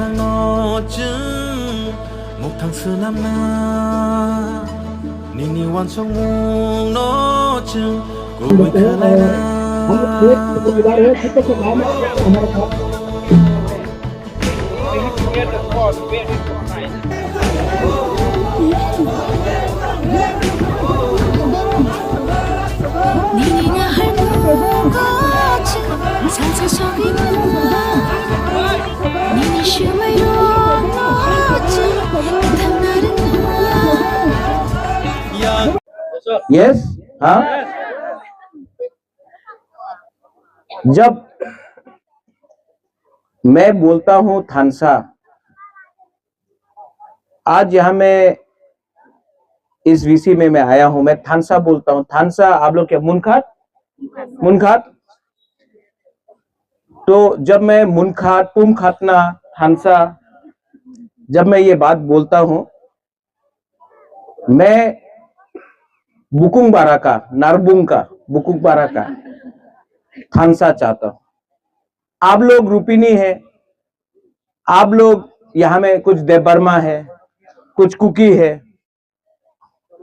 nang no chung muk thang sunam na nini wan song mung no chung go we khalai na 니니가 할머니가 살살 속이는 니니 쉬마요 너지 당나른 yes हाँ जब मैं बोलता हूं थानसा, आज यहां मैं इस वीसी में मैं आया हूं, मैं थानसा बोलता हूं। थानसा आप लोग क्या मुनखाट मुनखाट, तो जब मैं मुनखाट पुम खातना थानसा जब मैं ये बात बोलता हूं, मैं बुकुंग बारा का नारबुंग का बुकुंग बारा का थानसा चाहता हूं। आप लोग रूपिनी है, आप लोग यहां में कुछ देवबर्मा है, कुछ कुकी है।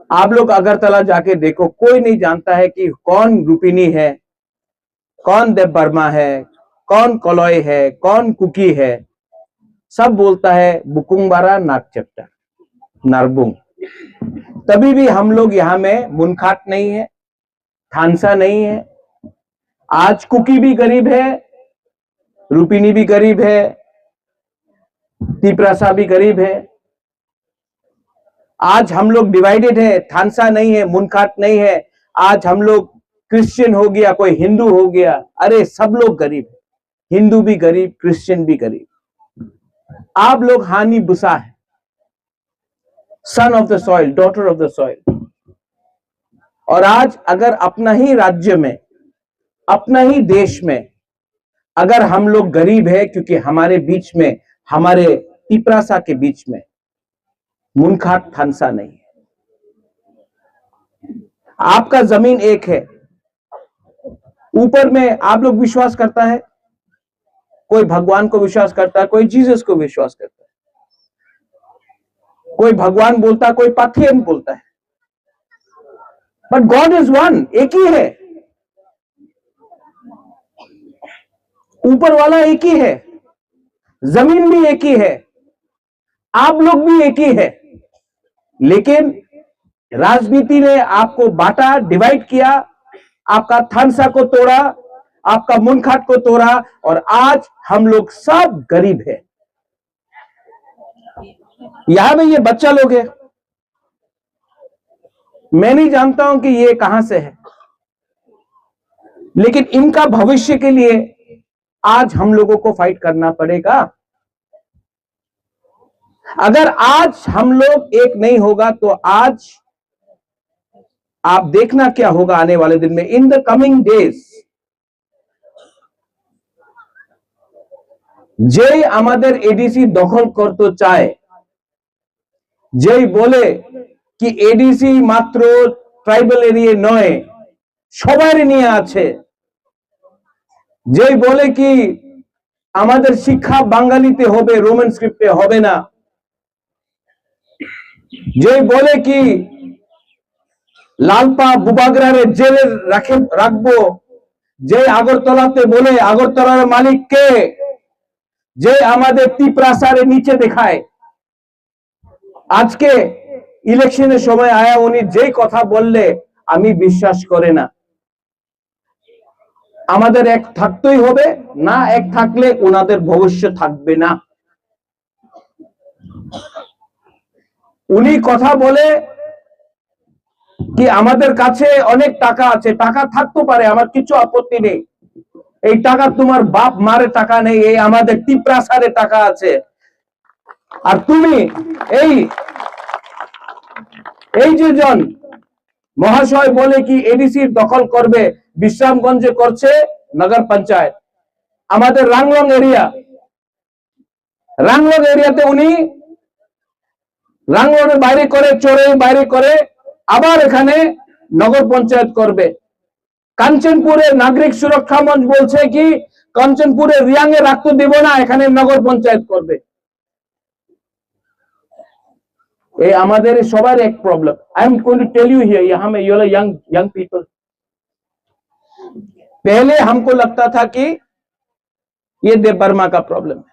आप लोग अगरतला जाके देखो, कोई नहीं जानता है कि कौन रूपिनी है, कौन देवबर्मा है, कौन कलॉय है, कौन कुकी है। सब बोलता है बुकुंग बारा नागचट्टा नारबुंग। तभी भी हम लोग यहां में मुनखाट नहीं है, थानसा नहीं है। आज कुकी भी गरीब है, रूपिनी भी गरीब है, तिपरासा भी गरीब है। आज हम लोग डिवाइडेड है, थानसा नहीं है, मुनखाट नहीं है। आज हम लोग क्रिश्चियन हो गया, कोई हिंदू हो गया। अरे सब लोग गरीब है, हिंदू भी गरीब, क्रिश्चियन भी गरीब। आप लोग हानि बुसा है, सन of the soil, daughter of the soil. और आज अगर अपना ही राज्य में, अपना ही देश में अगर हम लोग गरीब है, क्योंकि हमारे बीच में, हमारे तिपरासा के बीच में मुनखाट थानसा नहीं है। आपका जमीन एक है, ऊपर में आप लोग विश्वास करता है, कोई भगवान को विश्वास करता है, कोई जीसस को विश्वास करता है, कोई भगवान बोलता है, कोई पाथियन बोलता है। बट गॉड इज वन, एक ही है। ऊपर वाला एक ही है, जमीन भी एक ही है, आप लोग भी एक ही है। लेकिन राजनीति ने आपको बांटा, डिवाइड किया, आपका थानसा को तोड़ा, आपका मुनखाट को तोड़ा, और आज हम लोग सब गरीब है। यहां में ये बच्चा लोग है, मैं नहीं जानता हूं कि ये कहां से है, लेकिन इनका भविष्य के लिए आज हम लोगों को फाइट करना पड़ेगा। अगर आज हम लोग एक नहीं होगा तो आज आप देखना क्या होगा आने वाले दिन में, इन द कमिंग डेज। যেই আমাদের এডিসি দখল করতে চায়, যেই বলে কি এডিসি মাত্র ট্রাইবাল এরিয়া নয়, সবারই নিয়ে আছে, যেই বলে কি আমাদের শিক্ষা বাঙালিতে হবে, রোমান স্ক্রিপ্টে হবে না, যেই বলে কি লালপা বুবাগরারে জেলে রাখবো, যে আগরতলাতে বলে আগরতলার মালিক কে, যে আমাদের তিপরাসারে নিচে দেখায়। আজকে ইলেকশনের সময় আয়া উনি যেই কথা বললে আমি বিশ্বাস করে না। আমাদের এক থাকতেই হবে, না এক থাকলে ওনাদের ভবিষ্যৎ থাকবে না। উনি কথা বলে কি আমাদের কাছে অনেক টাকা আছে, টাকা থাকতে পারে, আমার কিছু আপত্তি নেই। এই টাকা তোমার বাপ মারে টাকা নেই, এই আমাদের তিপরাসারে টাকা আছে। আর তুমি এই যে জন মহাশয় বলে কি এডিসি দখল করবে, বিশ্রামগঞ্জে করছে নগর পঞ্চায়েত, আমাদের রাংলং এরিয়াতে উনি রাংলংয়ের বাইরে করে, চোরের বাইরে করে, আবার এখানে নগর পঞ্চায়েত করবে। কাঞ্চনপুরে নাগরিক সুরক্ষা মঞ্চ বলছে কি কাঞ্চনপুরে রিয়াং এ রাখতে দেব না, এখানে নগর পঞ্চায়েত করবে। ये हमारे सबार एक problem. I am going to tell you here, यहाँ में यू यंग पीपल, पहले हमको लगता था कि ये देव बर्मा का प्रॉब्लम है,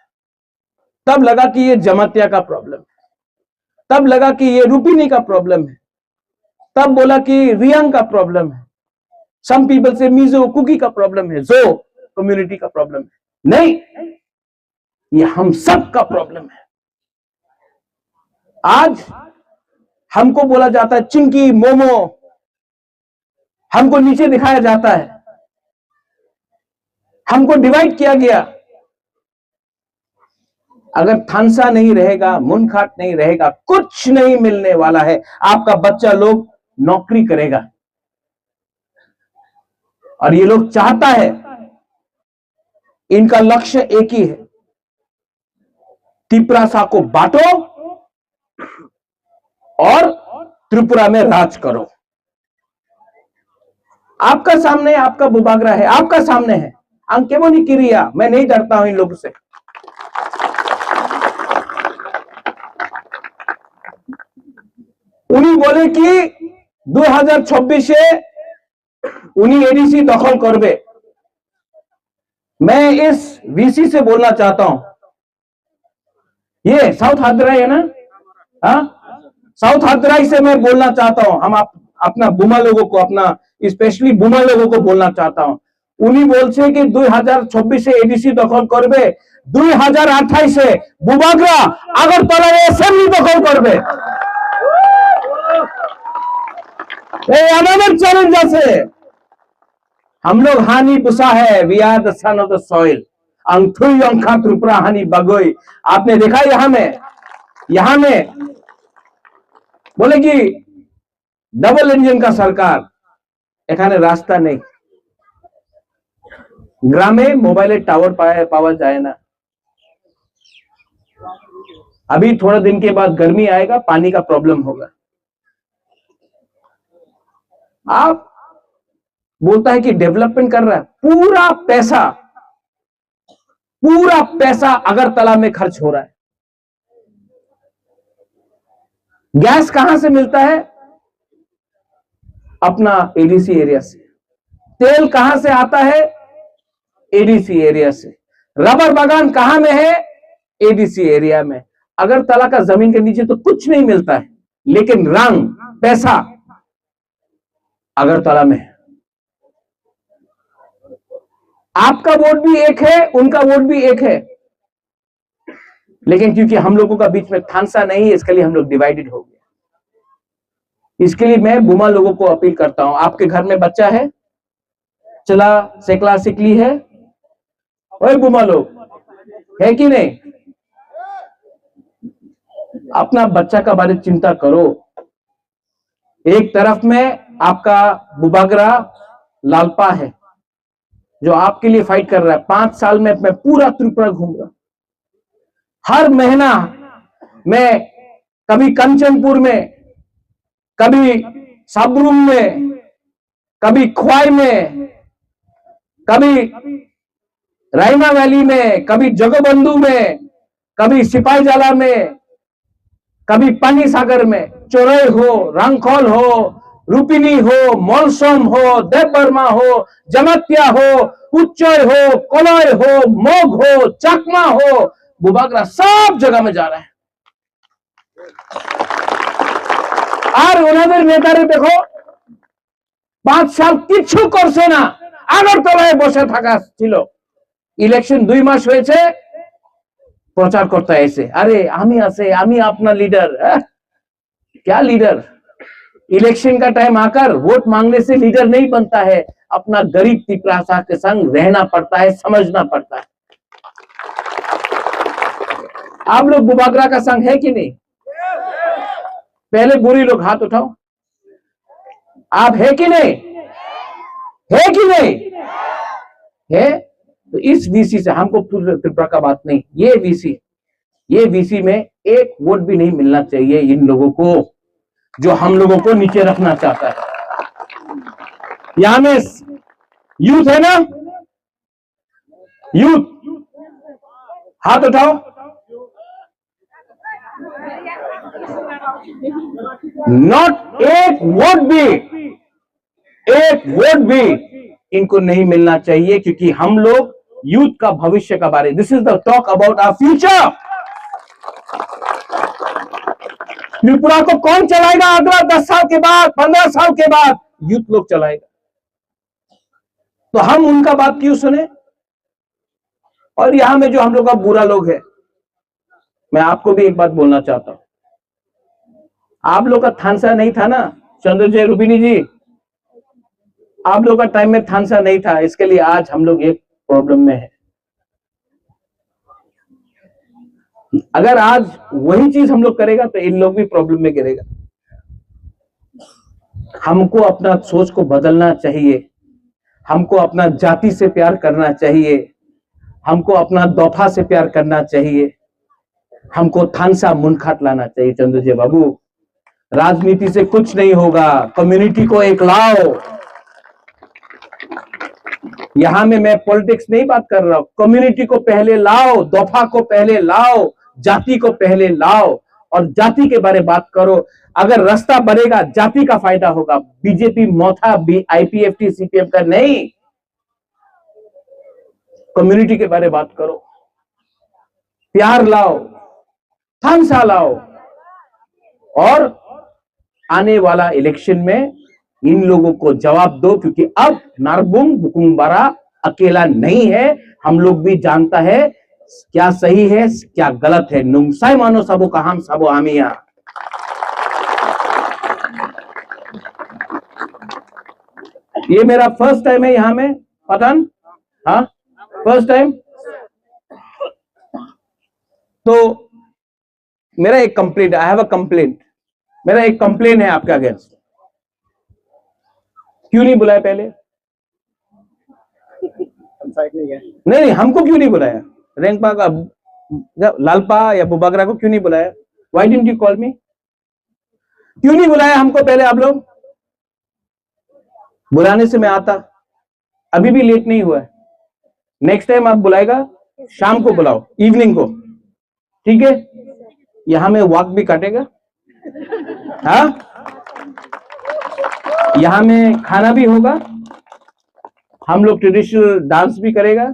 तब लगा कि ये जमातिया का प्रॉब्लम है, तब लगा कि ये रूपिनी का प्रॉब्लम है, तब बोला कि रियांग का प्रॉब्लम है, सम पीपल से मिजो कुकी का प्रॉब्लम है, जो कम्युनिटी का प्रॉब्लम है। नहीं, ये हम सब का प्रॉब्लम है। आज हमको बोला जाता है चिंकी मोमो, हमको नीचे दिखाया जाता है, हमको डिवाइड किया गया। अगर थानसा नहीं रहेगा, मुनखाट नहीं रहेगा, कुछ नहीं मिलने वाला है। आपका बच्चा लोग नौकरी करेगा और ये लोग चाहता है, इनका लक्ष्य एक ही है, तिपरासा को बांटो और त्रिपुरा में राज करो। आपका सामने आपका बुबागरा है, आपका सामने है। अंकेमोनी किरिया, मैं नहीं डरता हूं इन लोगों से। उन्हीं बोले कि 2026 उन्हीं एडीसी दखल करबे। मैं इस वीसी से बोलना चाहता हूं, ये साउथ हादराई है ना, साउथ हादराई से मैं बोलना चाहता हूं। हम अपना बुमा लोगों को, अपना स्पेशली बुमा लोगों को बोलना चाहता हूं। उन्हीं बोलছে कि 2026 एडीसी दखल करबे, 2028 से बुबागरा আগরতলা এসএমবি দখল করবে। এই আমাদের চ্যালেঞ্জ আছে। हम लोग हानि बुसा है, we are the son of the soil. अंगथुई अंखा त्रिपुरा हानि बगोई। आपने देखा यहां में बोले कि डबल इंजन का सरकार, এখানে रास्ता नहीं, ग्रामे मोबाइल टावर पावा जाए ना। अभी थोड़ा दिन के बाद गर्मी आएगा, पानी का प्रॉब्लम होगा। आप बोलता है कि डेवलपमेंट कर रहा है, पूरा पैसा अगरतला में खर्च हो रहा है। गैस कहां से मिलता है? अपना एडीसी एरिया से। तेल कहां से आता है? एडीसी एरिया से। रबर बागान कहां में है? एडीसी एरिया में। अगरतला का जमीन के नीचे तो कुछ नहीं मिलता है, लेकिन रंग पैसा अगरतला में है। आपका वोट भी एक है, उनका वोट भी एक है, लेकिन क्योंकि हम लोगों का बीच में थानसा नहीं है, इसके लिए हम लोग डिवाइडेड हो गए। इसके लिए मैं बुमा लोगों को अपील करता हूं, आपके घर में बच्चा है, चला सेकला सिकली है, ओए बुमा लोग है कि नहीं? अपना बच्चा का बारे में चिंता करो। एक तरफ में आपका बुबागरा लालपा है जो आपके लिए फाइट कर रहा है। 5 साल में मैं पूरा त्रिपुरा घूमूंगा। हर महीना मैं कभी कंचनपुर में, कभी साबरूम में, कभी ख्वाई में, कभी राइमा वैली में, कभी जगबंधु में, कभी सिपाहीजाला में, कभी पानी सागर में, चोरई हो, रंगखोल हो, रूपिनी हो, मौलसम हो, देव बर्मा हो, जमातिया हो, उच्चय हो, कोलय हो, मोग हो, चकमा हो, बुबागरा सब जगह में जा रहा है। और उन्होंने नेतारे देखो 5 साल किच्छु करছে না, আগরতলায় বসে থাকা ছিল। ইলেকশন 2 মাস হয়েছে, প্রচার করতে এসে আরে আমি আছে, আমি अपना लीडर। क्या लीडर? इलेक्शन का टाइम आकर वोट मांगने से लीडर नहीं बनता है, अपना गरीब तिपरासा के संग रहना पड़ता है, समझना पड़ता है। आप लोग बुबागरा का संग है कि नहीं? पहले बुरी लोग हाथ उठाओ। आप है कि नहीं? है कि नहीं? है तो इस वीसी से हमको त्रिपुरा का बात नहीं, ये वीसी में एक वोट भी नहीं मिलना चाहिए इन लोगों को जो हम लोगों को नीचे रखना चाहता है। यहां में यूथ है ना, यूथ हाथ उठाओ। नॉट एक वोट भी इनको नहीं मिलना चाहिए, क्योंकि हम लोग यूथ का भविष्य का बारे, this is the talk about our future. Tripura को कौन चलाएगा अगला 10 साल के बाद, 15 साल के बाद? यूथ लोग चलाएगा। तो हम उनका बात क्यों सुने? और यहां में जो हम लोग का बुरा लोग है, मैं आपको भी एक बात बोलना चाहता हूं। आप लोग का थानसा नहीं था ना चंद्रजय रूपिनी जी, आप लोग का टाइम में थानसा नहीं था, इसके लिए आज हम लोग एक प्रॉब्लम में है। अगर आज वही चीज हम लोग करेगा तो इन लोग भी प्रॉब्लम में गिरेगा। हमको अपना सोच को बदलना चाहिए, हमको अपना जाति से प्यार करना चाहिए, हमको अपना दफा से प्यार करना चाहिए, हमको थानसा मुनखाट लाना चाहिए। चंद्रजय बाबू, राजनीति से कुछ नहीं होगा, कम्युनिटी को एक लाओ। यहां में मैं पॉलिटिक्स नहीं बात कर रहा हूं, कम्युनिटी को पहले लाओ, दफा को पहले लाओ, जाति को पहले लाओ और जाति के बारे में बात करो। अगर रास्ता बनेगा जाति का फायदा होगा, बीजेपी मोथा आईपीएफटी सीपीएम का नहीं। कम्युनिटी के बारे में बात करो, प्यार लाओ, थानसा लाओ और आने वाला इलेक्शन में इन लोगों को जवाब दो, क्योंकि अब नारबुंग बुकुंग बारा अकेला नहीं है। हम लोग भी जानता है क्या सही है क्या गलत है। नुंगसाई मानो सबो का हम सबो आमिया। ये मेरा फर्स्ट टाइम है यहां में पठान, हाँ फर्स्ट टाइम। तो मेरा एक complaint, I have a complaint, मेरा एक कंप्लेंट है आपके अगेंस्ट। क्यों नहीं बुलाया पहले? नहीं, हमको क्यों नहीं बुलाया? रेंगपा का लालपा या बुबागरा को क्यों नहीं बुलाया? व्हाई डिडंट यू कॉल मी? क्यों नहीं बुलाया हमको पहले? आप लोग बुलाने से मैं आता, अभी भी लेट नहीं हुआ है। नेक्स्ट टाइम आप बुलाएगा शाम को बुलाओ, इवनिंग को, ठीक है? यहां में वॉक भी काटेगा, हाँ यहां में खाना भी होगा, हम लोग ट्रेडिशनल डांस भी करेगा,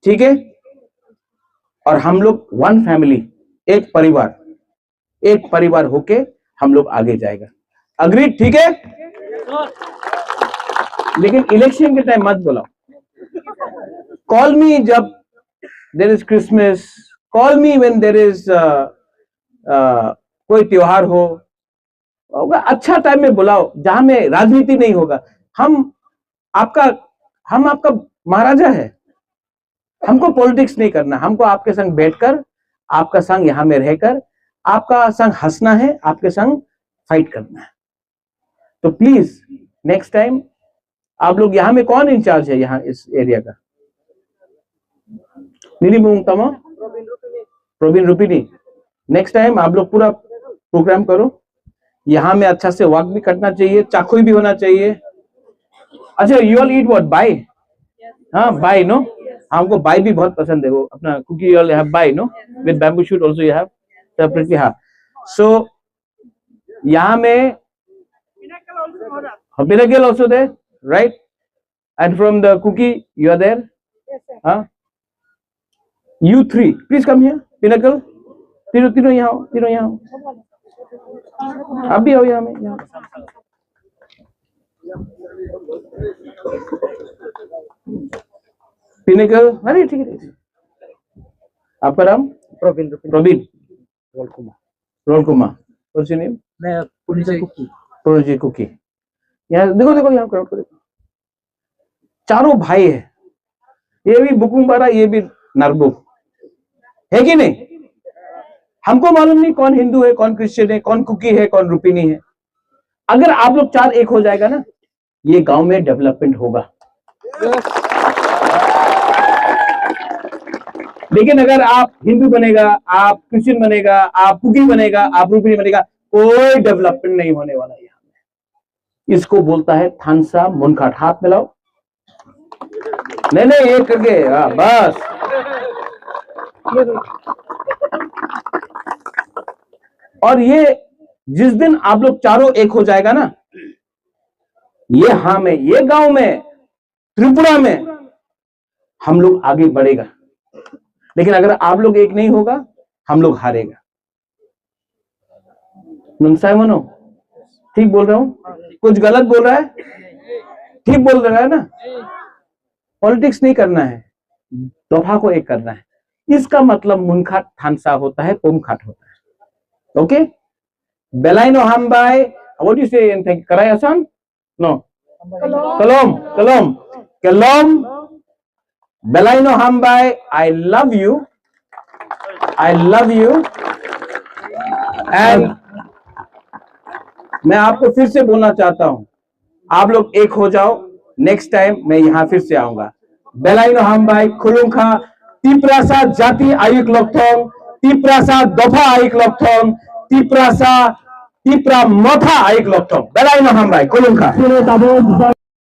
ठीक है? और हम लोग वन फैमिली, एक परिवार होके हम लोग आगे जाएगा। अग्रीड? ठीक है? लेकिन इलेक्शन के टाइम मत बुलाओ। कॉल मी जब there is Christmas, call me when there is कोई त्योहार होगा, अच्छा टाइम में बुलाओ जहां में राजनीति नहीं होगा। हम आपका महाराजा है, हमको पॉलिटिक्स नहीं करना, हमको आपके संग बैठकर, आपका संग यहां में रहकर, आपका संग हंसना है, आपके संग फाइट करना है। तो प्लीज नेक्स्ट टाइम आप लोग, यहां में कौन इंचार्ज है यहां इस एरिया का? नीली मुंगतमा, प्रोबिन रूपिनी। नेक्स्ट टाइम आप लोग पूरा प्रोग्राम करो, यहां में अच्छा से वॉक भी करना चाहिए, चाकोई भी होना चाहिए। अच्छा, you all eat what? Bai? हाँ बाय, नो हमको बाय भी बहुत पसंद है, वो अपना Kuki you all have bai, no with bamboo shoot also you have separately. हाँ, सो यहां में Pinnacle also there, right? And from the Kuki you are there? हाँ, you three please come here. Pinnacle, तीनों यहाँ आओ, तीनों यहाँ आओ, आप भी आओ यहाँ में, यहाँ। पिनाकल, अरे ठीक है। आपका नाम? प्रवीण। रोल कुमार। What's your name? मैं प्रोजी कुकी। यहाँ देखो यहाँ क्राउड को देखो, चारों भाई है, ये भी बुकुंग बारा, ये भी नारबुंग है कि नहीं? हमको मालूम नहीं कौन हिंदू है, कौन क्रिश्चियन है, कौन कुकी है, कौन रूपिनी है। अगर आप लोग चार एक हो जाएगा ना, ये गांव में डेवलपमेंट होगा। लेकिन अगर आप हिंदू बनेगा, आप क्रिश्चियन बनेगा, आप कुकी बनेगा, आप रूपिनी बनेगा, कोई डेवलपमेंट नहीं होने वाला यहाँ में। इसको बोलता है थानसा मुनखाट। हाथ मिलाओ, नहीं एक करके, बस। और ये जिस दिन आप लोग चारों एक हो जाएगा ना, ये हाँ में, ये गांव में, त्रिपुरा में हम लोग आगे बढ़ेगा। लेकिन अगर आप लोग एक नहीं होगा, हम लोग हारेगा। नुनसाई मनो, ठीक बोल रहा हूं? कुछ गलत बोल रहा है? ठीक बोल रहा है ना? पॉलिटिक्स नहीं करना है, दोफा को एक करना है। इसका मतलब मुनखाट थानसा होता है, पोमखाट होता है। ओके, बेलाइनो हम बाय, व्हाट यू से इन कराई आसान? नो, कलम कलम कलम, बेलाइनो हम bye, I love you, I love you. And मैं आपको फिर से बोलना चाहता हूं, आप लोग एक हो जाओ। नेक्स्ट टाइम मैं यहां फिर से आऊंगा। बेलाइनो हम बाय, खुलुंखा, तिप्रासा जाति आयुक लक्षण, तिप्रासा दफा आयुक लक्षण, तिप्रासा तिप्रा मथा आयुक लक्षण, बेलाइनो हम बाय, खुलुंखा।